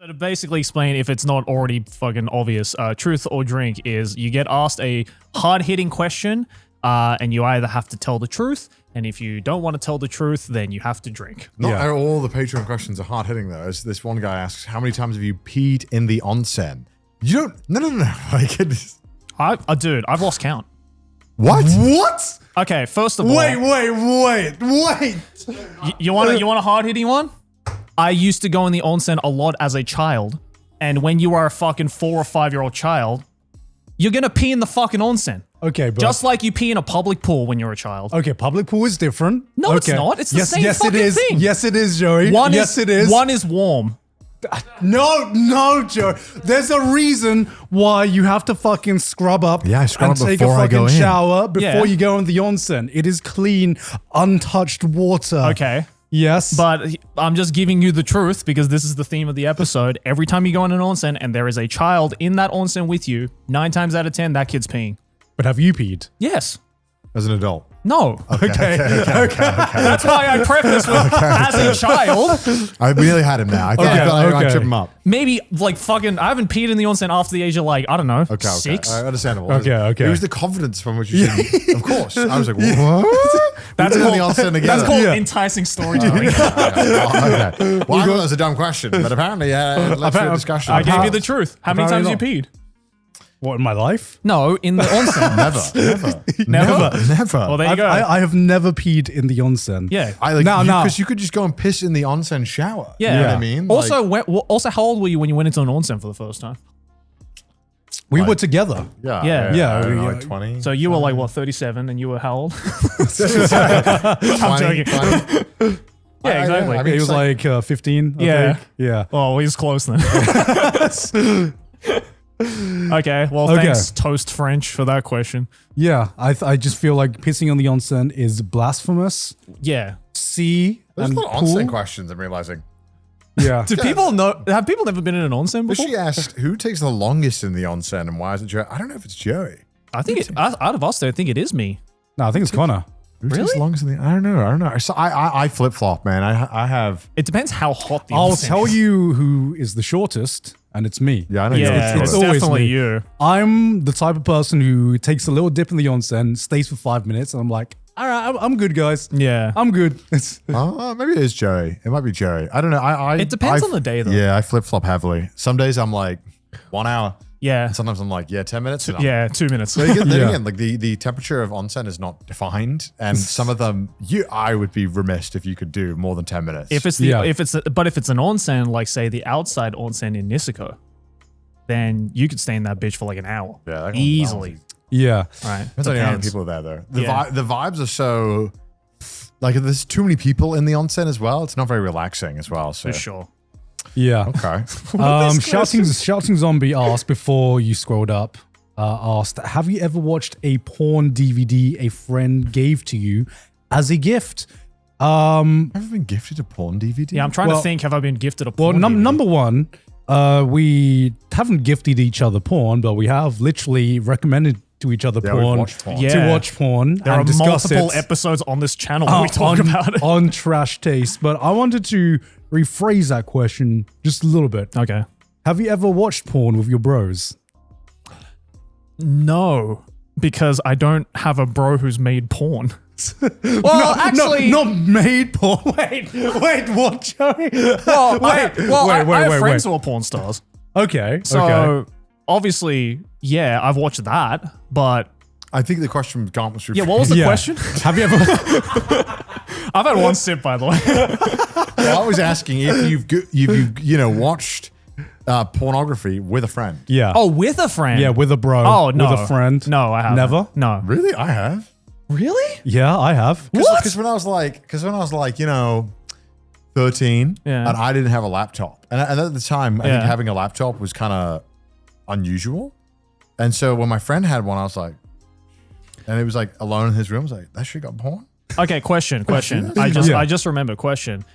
To basically explain, if it's not already fucking obvious, truth or drink is you get asked a hard-hitting question, and you either have to tell the truth, and if you don't want to tell the truth, then you have to drink. Not all the Patreon questions are hard-hitting, though. As this one guy asks, how many times have you peed in the onsen? You don't... No. Like, it's... Dude, I've lost count. What? What? Okay, first of all... Wait. You want a hard-hitting one? I used to go in the onsen a lot as a child, and when you are a fucking 4 or 5-year-old child, you're gonna pee in the fucking onsen. Okay, but... Just like you pee in a public pool when you're a child. Okay, public pool is different. No, it's not. It's the same fucking thing. Yes, it is, Joey. It is. One is warm. No, Joey. There's a reason why you have to fucking scrub up and take a fucking shower before you go in the onsen. It is clean, untouched water. Okay. Yes. But I'm just giving you the truth because this is the theme of the episode. Every time you go in an onsen and there is a child in that onsen with you, 9 times out of 10, that kid's peeing. But have you peed? Yes. As an adult? No. Okay. That's why I preface with as a child. I really had him now. I feel like I trip him up. Maybe like fucking, I haven't peed in the onsen after the age of like, I don't know, 6. Understandable. Okay. It was the confidence from which you said, of course. I was like, what? That's called, the onsen together. That's called enticing storytelling. Okay. Well, I thought that was a dumb question, but apparently, let's do a discussion. I gave you the truth. How many times have you peed? What, in my life? No, in the onsen. Never. Well, there you go. I have never peed in the onsen. Yeah. Because you could just go and piss in the onsen shower. Yeah. You know what I mean? Also, how old were you when you went into an onsen for the first time? We were together. Yeah. Like 20. So you were like, what, 37 and you were how old? 20. I'm joking. Yeah, exactly. I mean, He was like 15, I think. Yeah. Oh, he's close then. Okay, well, thanks, Toast French, for that question. Yeah, I just feel like pissing on the onsen is blasphemous. Yeah. There's a lot of onsen questions, I'm realizing. Yeah. Do people know? Have people never been in an onsen before? She asked, who takes the longest in the onsen and why is it Joey? I don't know if it's Joey. I think out of us, I think it is me. No, I think it's Connor. Who takes the longest in the? I don't know. So I flip flop, man. I have. It depends how hot the I'll onsen tell is. you who is the shortest, and it's me. Yeah, I know. Yeah, it's always definitely me. you. I'm the type of person who takes a little dip in the onsen, stays for 5 minutes, and I'm like, all right, I'm good, guys. Yeah. I'm good. Maybe it is Joey. It might be Joey. I don't know. It depends on the day, though. Yeah, I flip flop heavily. Some days I'm like 1 hour. Yeah. And sometimes I'm like, 10 minutes. Yeah, 2 minutes. Then again, like the temperature of onsen is not defined, and some of them, I would be remiss if you could do more than 10 minutes. If it's but if it's an onsen, like say the outside onsen in Niseko, then you could stay in that bitch for like an hour. Yeah, that easily. Yeah. Right. Depends on how many people are there, though. The Yeah. the vibes are so like if there's too many people in the onsen as well. It's not very relaxing as well. So For sure. Yeah. Okay. Shouting Zombie asked before you scrolled up, asked, have you ever watched a porn DVD a friend gave to you as a gift? I've ever been gifted a porn DVD. Yeah, I'm trying to think. Have I been gifted a porn? Well, DVD? number one, we haven't gifted each other porn, but we have literally recommended to each other we've porn, watched porn. to watch porn. There are multiple episodes on this channel where we talk about it. On Trash Taste. But I wanted to rephrase that question just a little bit. Okay. Have you ever watched porn with your bros? No, because I don't have a bro who's made porn. Well, actually, not made porn. Wait, what, Joey? I have friends who are porn stars. Okay. So obviously, yeah, I've watched that, but I think the question was rephrased. yeah, what was the question? Have you ever? I've had one sip, by the way. Well, I was asking if you've watched pornography with a friend. Yeah. Oh, with a friend? Yeah, with a bro. Oh, no. With a friend. No, I haven't. Never? No. Really, I have. Really? Yeah, I have. Because when I was like, 13, Yeah. and I didn't have a laptop, and at the time, I think Yeah. having a laptop was kind of unusual, and so when my friend had one, I was like, and it was like alone in his room, I was like, that shit got porn. Okay, question. Yeah. I just remember question.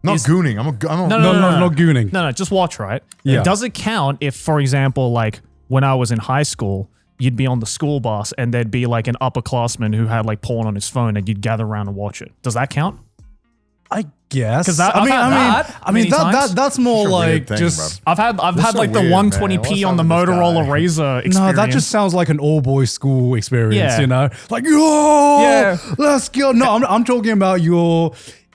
Not Is- gooning. I'm No, not gooning. No, just watch, right? Yeah. Does it count if, for example, like when I was in high school, you'd be on the school bus and there'd be like an upperclassman who had like porn on his phone and you'd gather around and watch it? Does that count? I guess. Because that's more It's a like weird thing, just. bro. I've had This is like the weird, man. 120p on the What's up with this Motorola guy? Razr experience. No, that just sounds like an all-boys school experience, Yeah. you know? Like, yo, Yeah. let's go. No, I'm talking about you're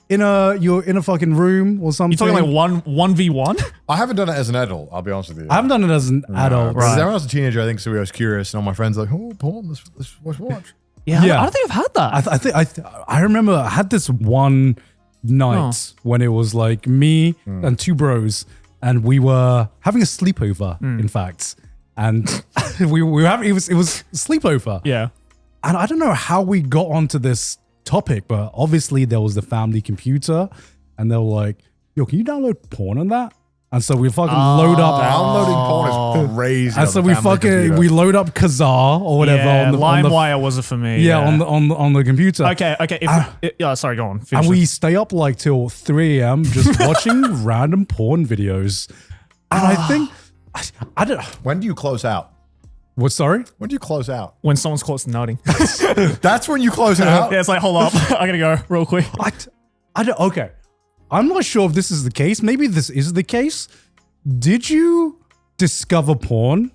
in a fucking room or something. You're talking like 1v1? I haven't done it as an adult. I'll be honest with you. I haven't done it as an adult. Because when I was a teenager, I think so. I was curious, and all my friends were like, "Oh, porn, let's watch." Yeah, Yeah. I don't think I've had that. I remember I had this one night when it was like me and two bros, and we were having a sleepover, in fact. And we were having it was sleepover. Yeah. And I don't know how we got onto this topic, but obviously there was the family computer, and they were like, "Yo, can you download porn on that?" And so we fucking load up. Downloading porn is crazy. And so we load up Kazaa or whatever Yeah, on the LimeWire wasn't for me. yeah, on the computer. Okay. Sorry, go on. Finish And it. we stay up like till 3 a.m. just watching random porn videos. And I think I don't. When do you close out? What? Sorry. When do you close out? when someone's close to nutting. That's when you close out. Yeah, it's like, hold up. I gotta go real quick. I don't. Okay. I'm not sure if this is the case. Maybe this is the case. Did you discover porn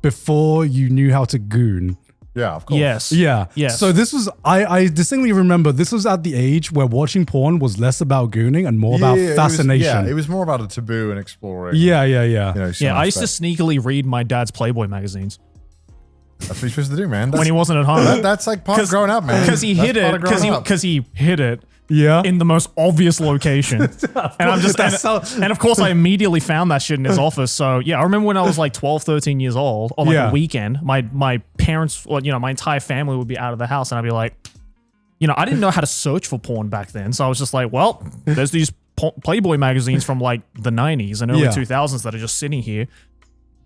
before you knew how to goon? Yeah, of course. Yes. Yeah. Yes. So this was, I distinctly remember this was at the age where watching porn was less about gooning and more about fascination. It was more about a taboo and exploring. Yeah. You know, Yeah, some I used to aspect. sneakily read my dad's Playboy magazines That's what you're supposed to do, man. when he wasn't at home. That's like part of growing up, man. Because he That's hid part it. of growing up. Because he hid it. Yeah. In the most obvious location. And I'm just, and of course I immediately found that shit in his office. So yeah, I remember when I was like 12, 13 years old on like Yeah. a weekend, my parents, or, you know, my entire family would be out of the house and I'd be like, you know, I didn't know how to search for porn back then. So I was just like, well, there's these Playboy magazines from like the 90s and early Yeah. 2000s that are just sitting here.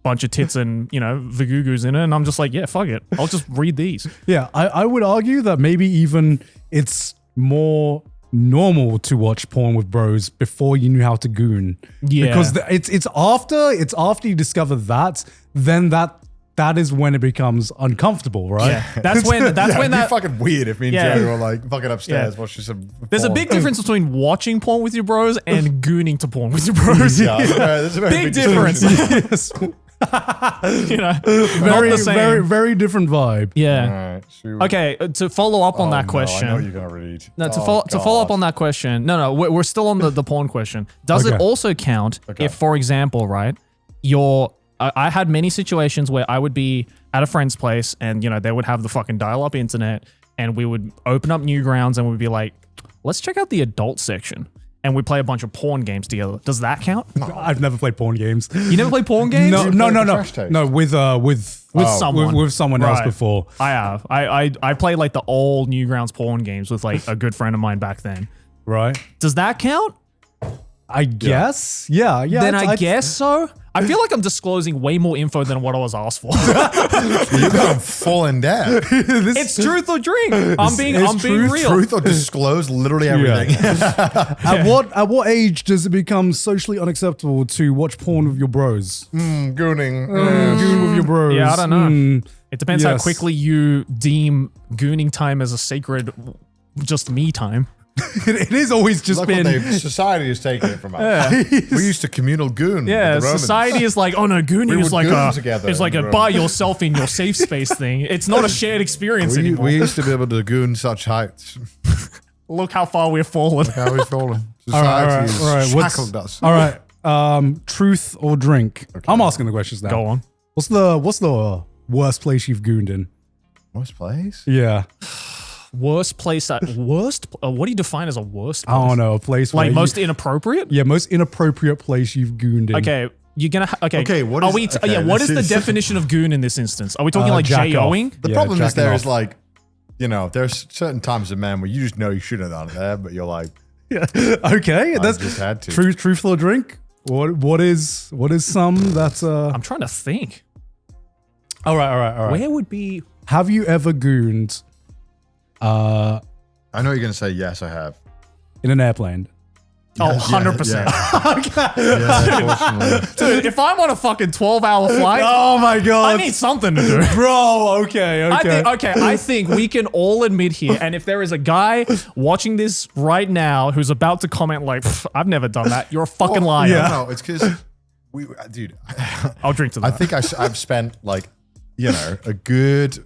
Bunch of tits and, you know, vagugus in it. And I'm just like, yeah, fuck it. I'll just read these. Yeah. I would argue that maybe even it's more normal to watch porn with bros before you knew how to goon. Yeah. Because it's after you discover that, then that is when it becomes uncomfortable, right? Yeah. That's when It'd be that fucking weird if me and Yeah. Jerry were like fucking upstairs Yeah. watching some. there's a porn. big difference between watching porn with your bros and gooning to porn with your bros. Yeah, there's a very Big difference. Yes. You know, not Very, the same. very, very different vibe. Yeah. All right. should we- Okay. To follow up on that Oh, question. No, I know you're gonna read. No, to Oh, follow up God. on that question. No, we're still on the porn question. Does it Okay. also count if, for example, right, I had many situations where I would be at a friend's place and, you know, they would have the fucking dial-up internet and we would open up Newgrounds and we'd be like, let's check out the adult section. And we play a bunch of porn games together. Does that count? I've never played porn games. You never play porn games? No, you no, play no, for no, Trash Taste? no. With someone. with someone else Right. before. I have. I played like the old Newgrounds porn games with like a good friend of mine back then. Right. Does that count? I guess. Yeah. Then I guess so. I feel like I'm disclosing way more info than what I was asked for. You got full in depth. It's truth or drink. I'm being real. Truth or disclose literally everything. At what age does it become socially unacceptable to watch porn with your bros? Gooning. Goon with your bros. Yeah, I don't know. Mm. It depends how Yes. quickly you deem gooning time as a sacred, just me time. It is always just Look been. what society has taken it from us. We used to communal goon. Yeah, with the Romans. society is like, oh no, gooning We is would like goon a, together it's like in a the by room. yourself in your safe space thing. It's not a shared experience We anymore. used to be able to goon such heights. Look how far we've fallen. How we've fallen. All right, Society all right. has What's- shackled us. All right. Truth or drink? I'm asking the questions now. Go on. What's the worst place you've gooned in? Worst place? Yeah. Worst place at worst? What do you define as a worst place? I don't know. A place Like where most inappropriate? most inappropriate place you've gooned in. Okay, you're gonna. Okay, what are is- we? okay, what this is the is- definition of goon in this instance? Are we talking like jack off. J-O-ing? The Yeah, problem is jacking there off. is like, you know, there's certain times of man where you just know you shouldn't have done it there, but you're like, Yeah. Okay. That's just had to. Truth or drink? What is some that's I'm trying to think. all right. Where would be? Have you ever gooned I know you're going to say yes, I have. in an airplane? Oh, 100%. Dude, if I'm on a fucking 12-hour flight, Oh my god. I need something to do. Bro, okay. I think we can all admit here, and if there is a guy watching this right now who's about to comment like, I've never done that, you're a fucking liar. Yeah. No, it's because dude. I'll drink to that. I think I've spent like, a good,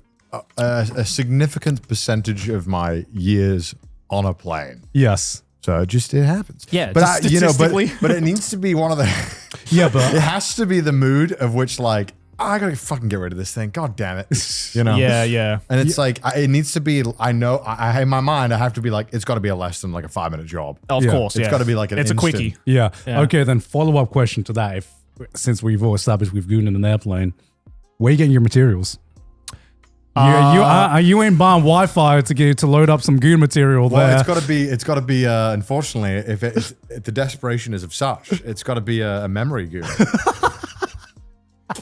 a significant percentage of my years on a plane. Yes. So it happens. Yeah, but just statistically. but it needs to be one of the. Yeah, but it has to be the mood of which like I gotta fucking get rid of this thing. God damn it. Yeah. And it's like it needs to be. I know. I in my mind I have to be like it's got to be a less than like a 5-minute job. Of course, It's got to be like an. It's instant. a quickie. yeah. Okay, then follow-up question to that. Since we've all established we've gooned in an airplane, where are you getting your materials? You ain't buying Wi-Fi to load up some goon material there. Well, it's got to be. Unfortunately, if the desperation is of such, it's got to be a memory goon.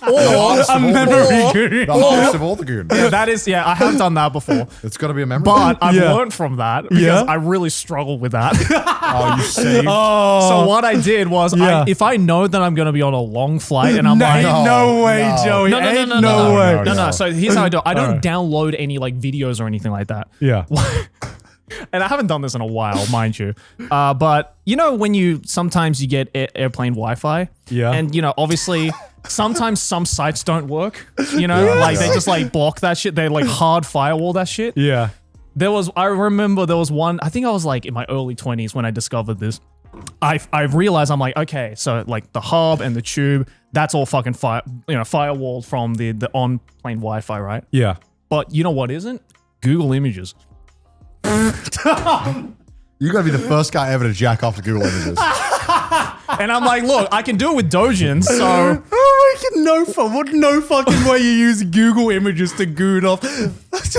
Or a memory goon. The hardest of all the goons. Yeah, that is. Yeah, I have done that before. It's got to be a memory. But I've Yeah. learned from that because Yeah. I really struggle with that. Oh, you saved. So what I did was, Yeah. if I know that I'm going to be on a long flight and I'm No, like, no way, no. Joey. No, no, no, Ain't no, no no, way. no. So here's how I do it. I don't Alright. download any like videos or anything like that. Yeah. And I haven't done this in a while, mind you. But when sometimes you get airplane Wi-Fi. Yeah. And obviously sometimes some sites don't work. Like they just like block that shit. They like hard firewall that shit. Yeah. I remember there was one, I think I was like in my early 20s when I discovered this. I realized I'm like, okay, so like the hub and the tube, that's all fucking firewalled from the on-plane Wi-Fi, right? Yeah. But you know what isn't? Google Images. You got to be the first guy ever to jack off to Google Images. And I'm like, look, I can do it with Dojin, so No fucking way you use Google Images to goon off.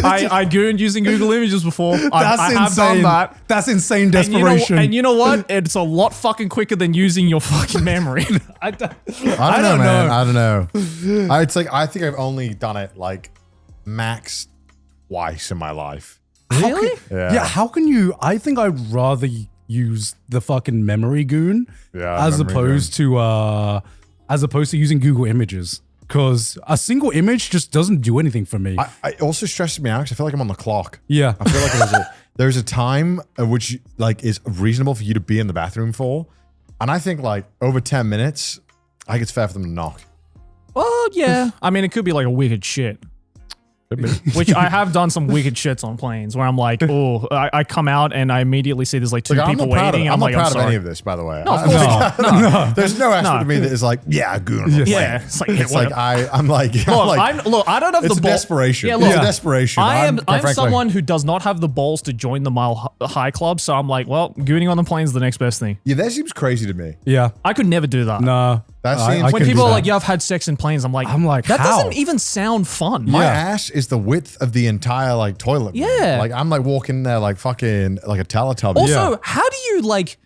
I gooned using Google Images before. I have insane. done that. That's insane And desperation. you know what? It's a lot fucking quicker than using your fucking memory. I don't know, man. I don't know. It's like I think I've only done it like max twice in my life. Really? Yeah, how can you? I think I'd rather use the fucking memory goon as opposed to using Google Images, because a single image just doesn't do anything for me. It also stresses me out because I feel like I'm on the clock. Yeah. I feel like there's a time at which like is reasonable for you to be in the bathroom for, and I think like over 10 minutes, I think it's fair for them to knock. Well, yeah. I mean, it could be like a wicked shit. Which I have done some wicked shits on planes where I'm like, oh, I come out and I immediately see there's like two people waiting. I'm not like, proud of sorry. any of this, by the way. No, of course not. There's no aspect of me that is like, yeah, goon. Yeah, it's like, It's like I'm like, look, I don't have it's the a balls. desperation. Yeah, look, It's a desperation. I'm frankly, someone who does not have the balls to join the Mile High Club, so I'm like, well, gooning on the plane is the next best thing. Yeah, that seems crazy to me. Yeah. I could never do that. Nah. That seems When people are like, yeah, I've had sex in planes, I'm like, that how? doesn't even sound fun. my ass is the width of the entire like toilet. Man. Yeah. Like I'm like walking there like fucking like a Teletubby. Also, how do you like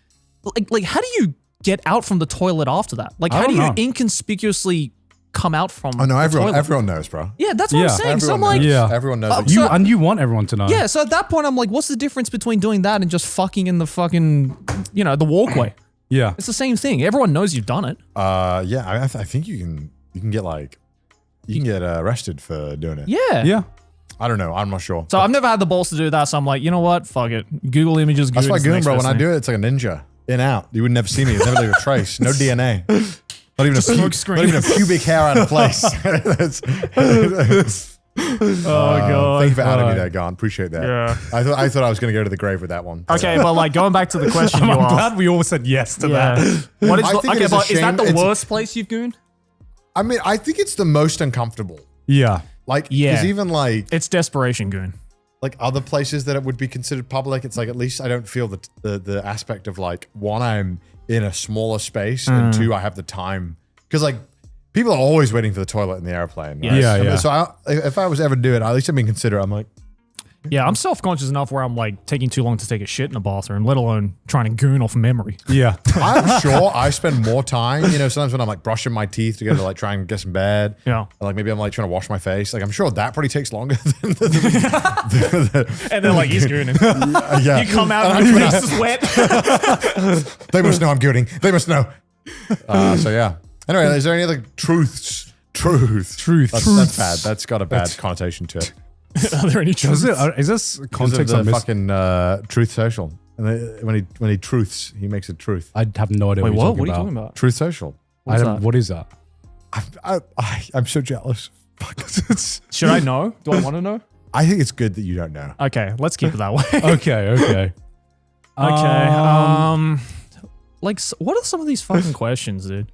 how do you get out from the toilet after that? Like, how do you inconspicuously come out from Oh no, the toilet? everyone knows, bro. Yeah, that's what I'm saying. So I'm Everyone like, knows. Everyone knows. that You you want everyone to know. yeah, so at that point, I'm like, what's the difference between doing that and just fucking in the fucking, the walkway? Yeah. It's the same thing. Everyone knows you've done it. Yeah, I think you can get like you can get arrested for doing it. Yeah. Yeah. I don't know. I'm not sure. So I've never had the balls to do that. So I'm like, you know what? Fuck it. Google Images. That's why Goon, bro. When I do it, it's like a ninja. In out. You would never see me. You'd never leave a trace. No DNA. Not even not even a pubic hair out of place. Oh god. Thank you for adding me there, Gon. Appreciate that. Yeah. I thought I was going to go to the grave with that one. Okay, but like going back to the question you I'm asked. glad we all said yes to that. What is I think it is a but is that shame the it's- worst place you've gooned? I mean, I think it's the most uncomfortable. Yeah. Like, Yeah. because even It's desperation goon. like other places that it would be considered public, it's like at least I don't feel the aspect of like, one, I'm in a smaller space, and two, I have the time. Because like people are always waiting for the toilet in the airplane. Right? Yeah, yeah. So if I was ever to do it, at least I've been considerate. I'm like, Yeah, I'm self-conscious enough where I'm like taking too long to take a shit in a bathroom, let alone trying to goon off memory. Yeah. I'm sure I spend more time, sometimes when I'm like brushing my teeth to go to like try and get some bed. Yeah. Like maybe I'm like trying to wash my face. Like I'm sure that probably takes longer than And then like he's gooning. yeah. You come out and your face is wet. They must know I'm gooning. They must know. So yeah. Anyway, is there any other truths? That's bad. That's got a bad connotation to it. Are there any truths? Is this context of the fucking Truth Social? And when he truths, he makes it truth. I have no idea. Wait, what are you talking about? Truth Social. What is that? I'm so jealous. Should I know? Do I want to know? I think it's good that you don't know. Okay, let's keep it that way. Okay. Like, what are some of these fucking questions, dude?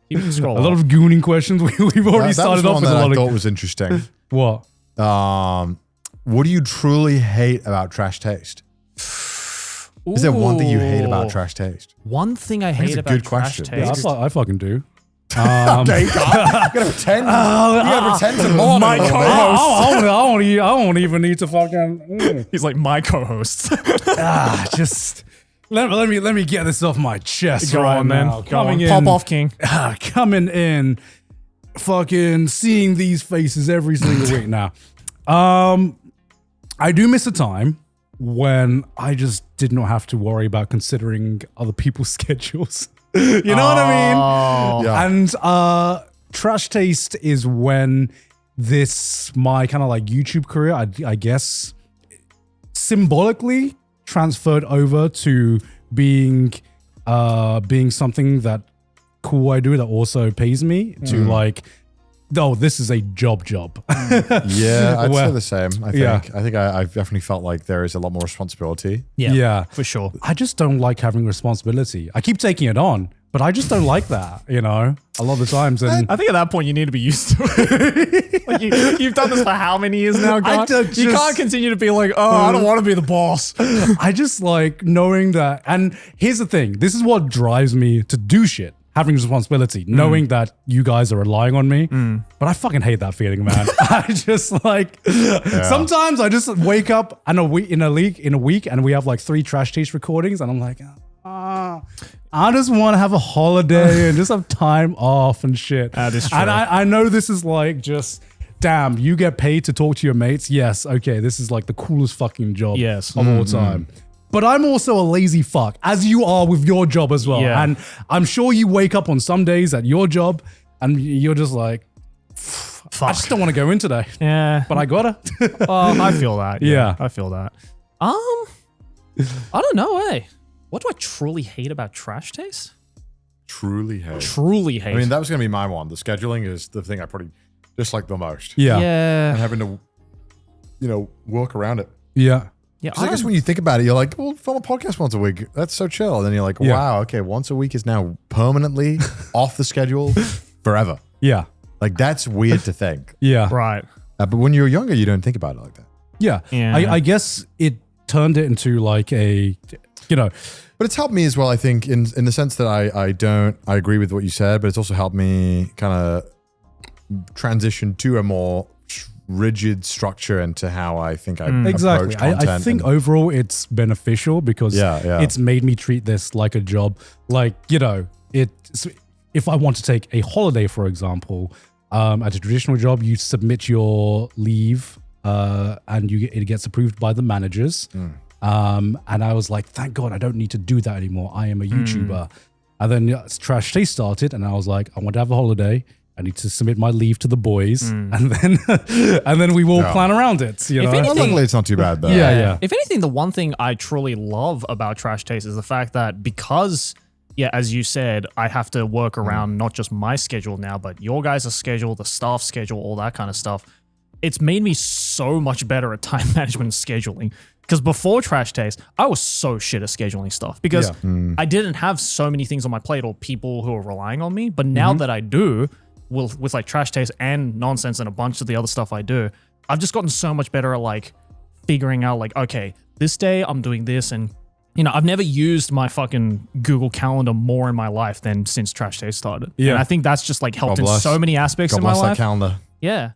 Keep scrolling. A lot of gooning questions. We've already started off with a lot I thought was interesting. What? What do you truly hate about trash taste? Is there one thing you hate about trash taste? One thing I hate about trash taste. Yeah, I fucking do. Okay, you gotta pretend. You gotta pretend to more. My co-host. I won't even need to fucking. He's like my co-host. Just let me get this off my chest. Go right on, man. now. Coming in. Pop off, King. Coming in, fucking seeing these faces every single week now. I do miss a time when I just did not have to worry about considering other people's schedules. You know what I mean? Yeah. And trash taste is when my kind of like YouTube career, I guess, symbolically transferred over to being something that cool I do that also pays me to like, oh, this is a job. Yeah, I'd say the same. I think. Yeah. I think I've definitely felt like there is a lot more responsibility. Yeah, for sure. I just don't like having responsibility. I keep taking it on, but I just don't like that, a lot of the times. And I think at that point you need to be used to it. Like you've done this for how many years now, God? You can't continue to be like, oh, I don't want to be the boss. I just like knowing that. And here's the thing. This is what drives me to do shit. Having responsibility, knowing that you guys are relying on me. But I fucking hate that feeling, man. I just like, sometimes I just wake up in a week and we have like 3 trash taste recordings and I'm like, I just want to have a holiday and just have time off and shit. That is true. And I know this is like just, damn, you get paid to talk to your mates. Yes, okay, this is like the coolest fucking job of all time. But I'm also a lazy fuck, as you are with your job as well. Yeah. And I'm sure you wake up on some days at your job and you're just like, I just don't want to go in today. Yeah. But I gotta. I feel that. Yeah. I feel that. I don't know, What do I truly hate about trash taste? Truly hate. Truly hate. I mean, that was going to be my one. The scheduling is the thing I probably dislike the most. Yeah. And having to, work around it. Yeah. Yeah. I guess when you think about it, you're like, well, film a podcast once a week. That's so chill. And then you're like, wow, okay, once a week is now permanently off the schedule forever. Yeah. Like, that's weird to think. Yeah. Right. But when you're younger, you don't think about it like that. Yeah. I guess it turned it into like a, But it's helped me as well, I think, in the sense that I agree with what you said, but it's also helped me kind of transition to a more rigid structure into how I think I approach content. I think overall it's beneficial because it's made me treat this like a job. Like, if I want to take a holiday, for example, at a traditional job, you submit your leave and it gets approved by the managers. And I was like, thank God I don't need to do that anymore. I am a YouTuber. And then Trash Taste started and I was like, I want to have a holiday. I need to submit my leave to the boys, and then we will plan around it. Luckily, it's not too bad though. Yeah. If anything, the one thing I truly love about Trash Taste is the fact that because, as you said, I have to work around not just my schedule now, but your guys' schedule, the staff schedule, all that kind of stuff. It's made me so much better at time management and scheduling. Because before Trash Taste, I was so shit at scheduling stuff because I didn't have so many things on my plate or people who are relying on me. But now that I do, with like Trash Taste and Nonsense and a bunch of the other stuff I do, I've just gotten so much better at like figuring out like, okay, this day I'm doing this. And, I've never used my fucking Google Calendar more in my life than since Trash Taste started. Yeah. And I think that's just like helped in so many aspects in my life. That calendar. Yeah.